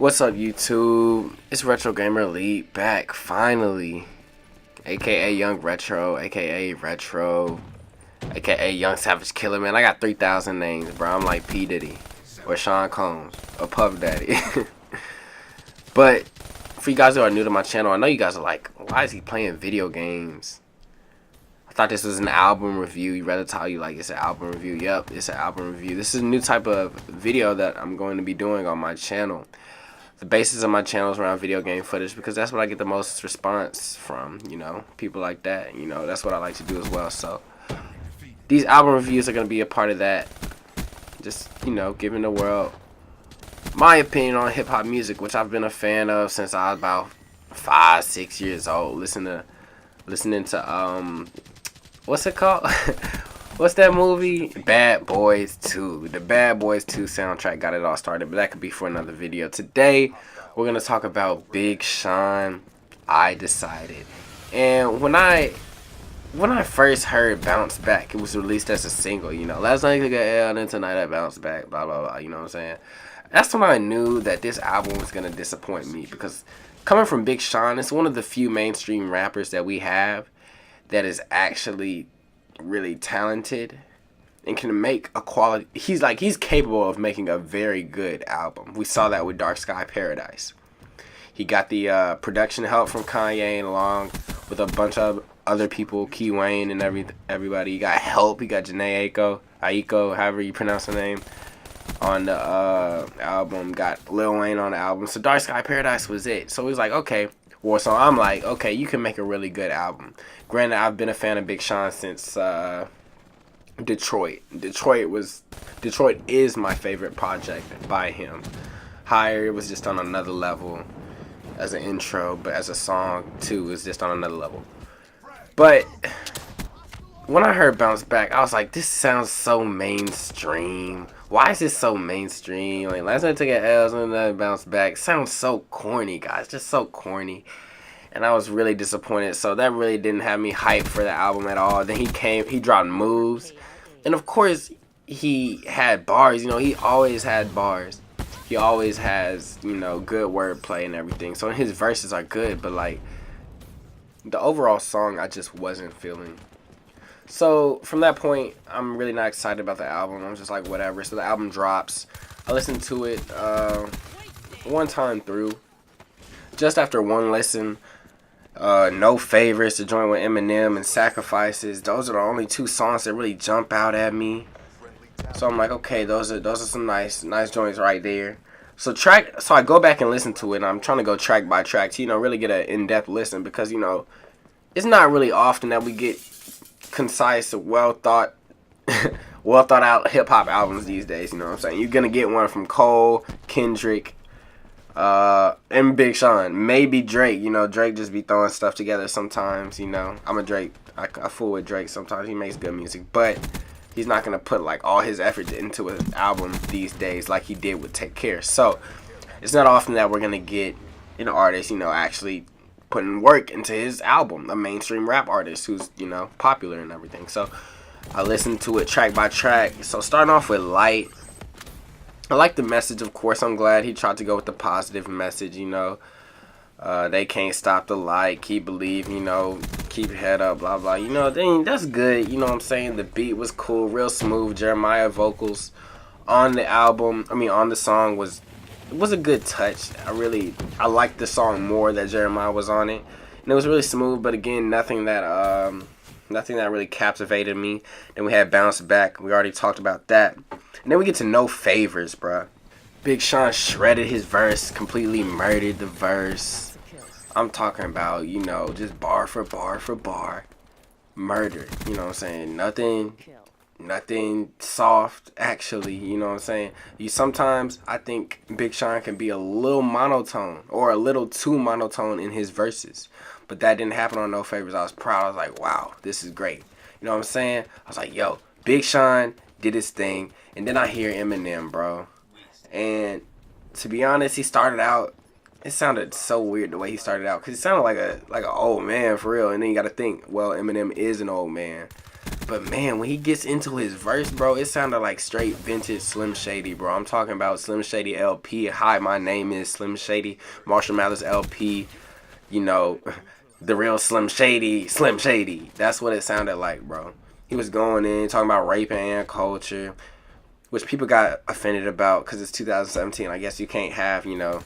What's up, YouTube? It's Retro Gamer Elite back finally, aka Young Retro, aka Retro, aka Young Savage Killer. Man, I got 3,000 names, bro. I'm like P Diddy or Sean Combs or Puff Daddy. But for you guys who are new to my channel, I know you guys are like, why is he playing video games? I thought this was an album review. You'd rather tell you like it's an album review. Yep, it's an album review. This is a new type of video that I'm going to be doing on my channel. The basis of my channel is around video game footage because that's what I get the most response from, you know, people like that. You know, that's what I like to do as well. So these album reviews are going to be a part of that. Just, you know, giving the world my opinion on hip-hop music, which I've been a fan of since I was about 5-6 years old. Listening to what's it called? What's that movie? Bad Boys 2. The Bad Boys 2 soundtrack got it all started, but that could be for another video. Today, we're going to talk about Big Sean, I Decided. And when I first heard Bounce Back, it was released as a single, you know. Last night I got L, then tonight I bounced back, blah, blah, blah, you know what I'm saying? That's when I knew that this album was going to disappoint me, because coming from Big Sean, it's one of the few mainstream rappers that we have that is actually really talented and can make a quality. He's capable of making a very good album. We saw that with Dark Sky Paradise. He got the production help from Kanye and along with a bunch of other people, Key Wayne and everybody. He got help. He got Janae Aiko, however you pronounce her name, on the album. Got Lil Wayne on the album. So Dark Sky Paradise was it. So he was like, okay. Well, so I'm like, okay, you can make a really good album. Granted, I've been a fan of Big Sean since Detroit. Detroit is my favorite project by him. Higher, it was just on another level as an intro, but as a song too, it's just on another level. But when I heard Bounce Back, I was like, this sounds so mainstream. Why is this so mainstream? Like, last night I took an L's and then Bounce Back. Sounds so corny, guys. Just so corny. And I was really disappointed. So that really didn't have me hyped for the album at all. Then he dropped Moves. And of course, he had bars. You know, he always had bars. He always has, you know, good wordplay and everything. So his verses are good. But, like, the overall song, I just wasn't feeling. So from that point, I'm really not excited about the album. I'm just like, whatever. So the album drops. I listened to it one time through. Just after one listen, No Favors, to join with Eminem, and Sacrifices. Those are the only two songs that really jump out at me. So I'm like, okay, those are some nice joints right there. So I go back and listen to it, and I'm trying to go track by track to, you know, really get an in-depth listen, because, you know, it's not really often that we get concise, well thought out hip hop albums these days. You know what I'm saying? You're gonna get one from Cole, Kendrick, and Big Sean, maybe Drake. You know, Drake just be throwing stuff together sometimes. You know, I'm a Drake. I fool with Drake sometimes. He makes good music, but he's not gonna put like all his effort into an album these days like he did with Take Care. So it's not often that we're gonna get an artist, you know, actually putting work into his album, a mainstream rap artist who's, you know, popular and everything. So I listened to it track by track. So starting off with Light, I like the message, of course. I'm glad he tried to go with the positive message, you know. They can't stop the light, keep believing, you know, keep your head up, blah blah, you know. That's good, you know what I'm saying. The beat was cool, real smooth. Jeremiah vocals on the album, on the song was a good touch. I liked the song more that Jeremiah was on it, and it was really smooth. But again, nothing that really captivated me. Then we had Bounce Back. We already talked about that. And then we get to No Favors, bruh. Big Sean shredded his verse, completely murdered the verse. I'm talking about, you know, just bar for bar for bar, murder. You know what I'm saying? Nothing soft, actually, you know what I'm saying? Sometimes I think Big Sean can be a little monotone or a little too monotone in his verses. But that didn't happen on No Favors. I was proud. I was like, wow, this is great. You know what I'm saying? I was like, yo, Big Sean did his thing. And then I hear Eminem, bro. And to be honest, he started out, it sounded so weird the way he started out. Because he sounded like an old man, for real. And then you got to think, well, Eminem is an old man. But man, when he gets into his verse, bro, it sounded like straight vintage Slim Shady, bro. I'm talking about Slim Shady LP. Hi, my name is Slim Shady. Marshall Mathers LP. You know, the real Slim Shady. Slim Shady. That's what it sounded like, bro. He was going in, talking about rape and culture, which people got offended about because it's 2017. I guess you can't have, you know,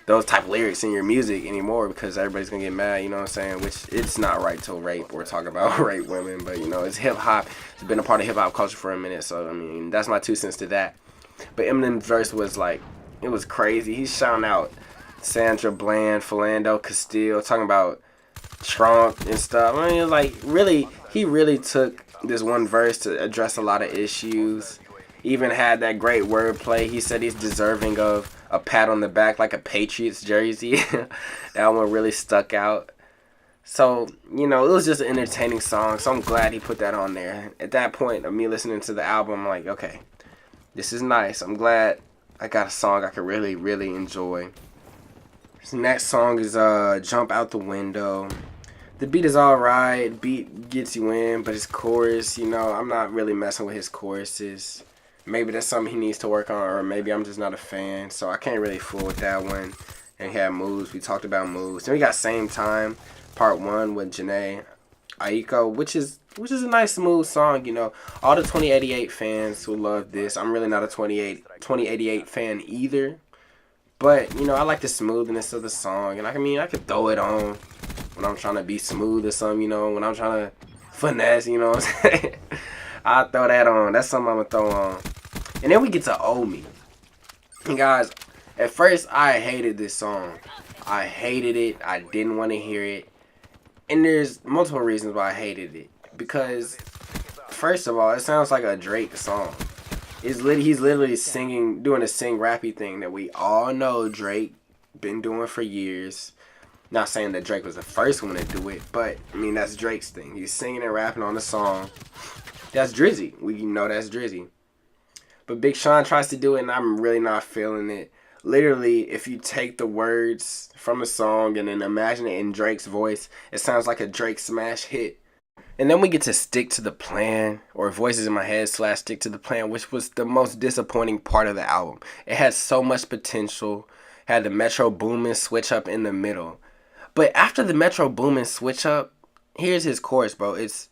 those type of lyrics in your music anymore because everybody's gonna get mad, you know what I'm saying? Which it's not right to rape or talk about rape women, but you know, it's hip hop. It's been a part of hip hop culture for a minute, so I mean, that's my 2 cents to that. But Eminem's verse was like, it was crazy. He's shouting out Sandra Bland, Philando Castile, talking about Trump and stuff. I mean, like, really, he really took this one verse to address a lot of issues. Even had that great wordplay. He said he's deserving of a pat on the back like a Patriots jersey. That one really stuck out. So, you know, it was just an entertaining song. So I'm glad he put that on there. At that point of me listening to the album, I'm like, okay, this is nice. I'm glad I got a song I could really, really enjoy. This next song is Jump Out the Window. The beat is alright. Beat gets you in, but his chorus, you know, I'm not really messing with his choruses. Maybe that's something he needs to work on, or maybe I'm just not a fan, so I can't really fool with that one. And he had Moves. We talked about Moves. Then we got Same Time, Part 1 with Janae Aiko, which is a nice, smooth song, you know. All the 2088 fans who love this. I'm really not a 2088 fan either. But, you know, I like the smoothness of the song. And I could throw it on when I'm trying to be smooth or something, you know. When I'm trying to finesse, you know what I'm saying? I'll throw that on. That's something I'm going to throw on. And then we get to Owe Me. And guys, at first I hated this song. I hated it. I didn't want to hear it. And there's multiple reasons why I hated it. Because, first of all, it sounds like a Drake song. He's literally singing, doing a sing-rappy thing that we all know Drake been doing for years. Not saying that Drake was the first one to do it, but, I mean, that's Drake's thing. He's singing and rapping on the song. That's Drizzy. We know that's Drizzy. But Big Sean tries to do it, and I'm really not feeling it. Literally, if you take the words from a song and then imagine it in Drake's voice, it sounds like a Drake smash hit. And then we get to Stick to the Plan, or Voices in My Head / Stick to the Plan, which was the most disappointing part of the album. It had so much potential. Had the Metro Boomin switch up in the middle. But after the Metro Boomin switch up, here's his chorus, bro. It's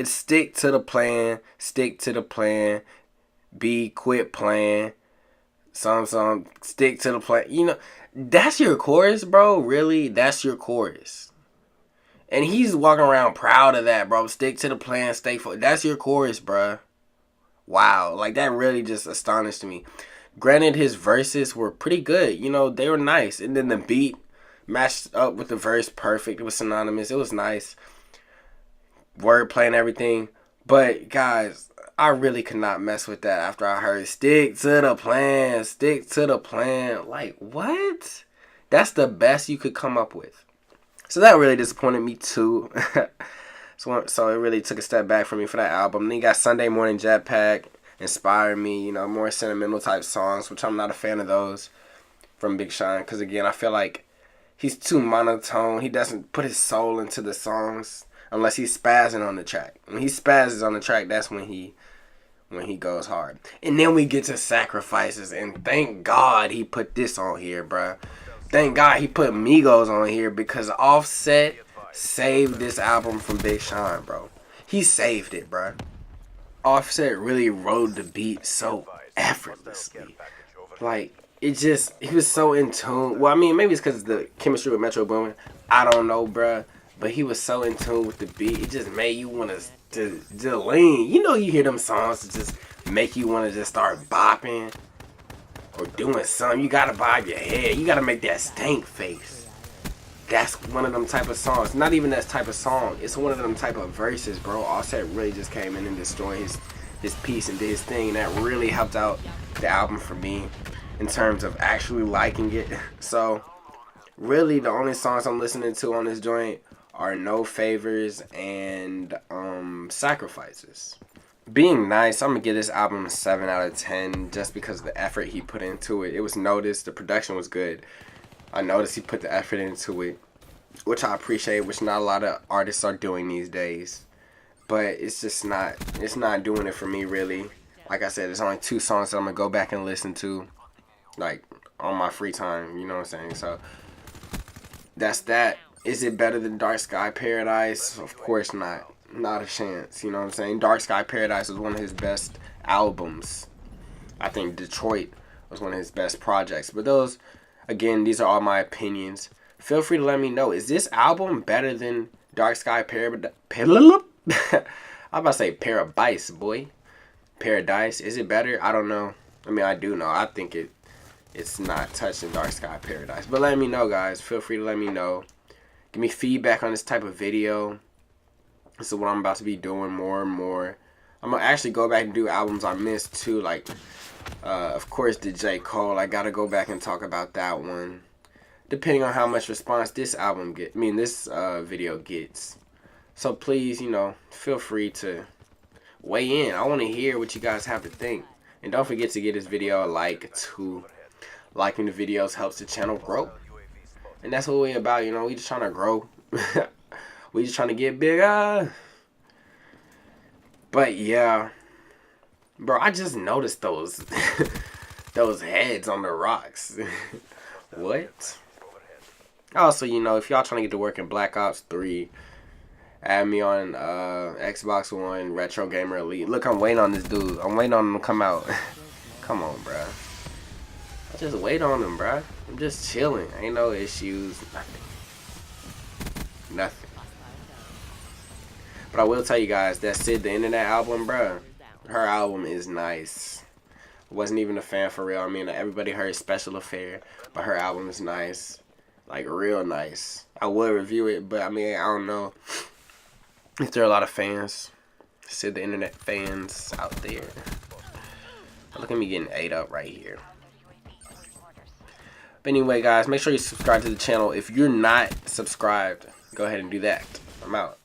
stick to the plan, stick to the plan, B, quit playing, some, stick to the plan. You know, that's your chorus, bro? Really? That's your chorus. And he's walking around proud of that, bro. Stick to the plan, stay for. That's your chorus, bro. Wow. Like, that really just astonished me. Granted, his verses were pretty good. You know, they were nice. And then the beat matched up with the verse perfect. It was synonymous. It was nice. Wordplay and everything. But, guys, I really could not mess with that after I heard stick to the plan, stick to the plan. Like, what? That's the best you could come up with. So that really disappointed me too. So it really took a step back for me for that album. Then you got Sunday Morning Jetpack, Inspire Me, you know, more sentimental type songs, which I'm not a fan of those from Big Sean. Because again, I feel like he's too monotone. He doesn't put his soul into the songs unless he's spazzing on the track. When he spazzes on the track, that's when he goes hard. And then we get to Sacrifices, and thank God he put this on here, bruh. Thank God he put Migos on here, because Offset saved this album from Big Sean, bro. He saved it, bruh. Offset really rode the beat so effortlessly. Like, he was so in tune. Well, I mean, maybe it's because of the chemistry with Metro Boomin. I don't know, bruh. But he was so in tune with the beat. It just made you want to lean. You know, you hear them songs that just make you want to just start bopping or doing something. You got to bob your head. You got to make that stank face. That's one of them type of songs. Not even that type of song. It's one of them type of verses, bro. Offset really just came in and destroyed his piece and did his thing. And that really helped out the album for me in terms of actually liking it. So, really, the only songs I'm listening to on this joint are No Favors and Sacrifices. Being Nice, I'm going to give this album a 7 out of 10 just because of the effort he put into it. It was noticed. The production was good. I noticed he put the effort into it, which I appreciate, which not a lot of artists are doing these days. but it's just not. It's not doing it for me really. Like I said, there's only 2 songs that I'm gonna go back and listen to, like on my free time. You know what I'm saying? So that's that. Is it better than Dark Sky Paradise? Of course not. Not a chance. You know what I'm saying? Dark Sky Paradise was one of his best albums. I think Detroit was one of his best projects. But those, again, these are all my opinions. Feel free to let me know. Is this album better than Dark Sky Paradise? I'm about to say Paradise, boy. Paradise. Is it better? I don't know. I mean, I do know. I think it's not touching Dark Sky Paradise. But let me know, guys. Feel free to let me know. Give me feedback on this type of video. This is what I'm about to be doing more and more. I'm going to actually go back and do albums I missed too. Like, of course, the J. Cole. I got to go back and talk about that one. Depending on how much response this album gets. I mean, this video gets. So please, you know, feel free to weigh in. I want to hear what you guys have to think. And don't forget to give this video a like too. Liking the videos helps the channel grow. And that's what we're about, you know. We just trying to grow. We just trying to get bigger. But yeah. Bro, I just noticed those those heads on the rocks. What? Also, you know, if y'all trying to get to work in Black Ops 3, add me on Xbox One, Retro Gamer Elite. Look, I'm waiting on this dude. I'm waiting on him to come out. Come on, bruh. I just wait on him, bruh. I'm just chilling. Ain't no issues. Nothing. Nothing. But I will tell you guys, that Sid the Internet album, bruh. Her album is nice. Wasn't even a fan for real. I mean, everybody heard Special Affair, but her album is nice. Like, real nice. I would review it, but I mean, I don't know if there are a lot of fans. Sid the Internet fans out there. Look at me getting ate up right here. But anyway, guys, make sure you subscribe to the channel. If you're not subscribed, go ahead and do that. I'm out.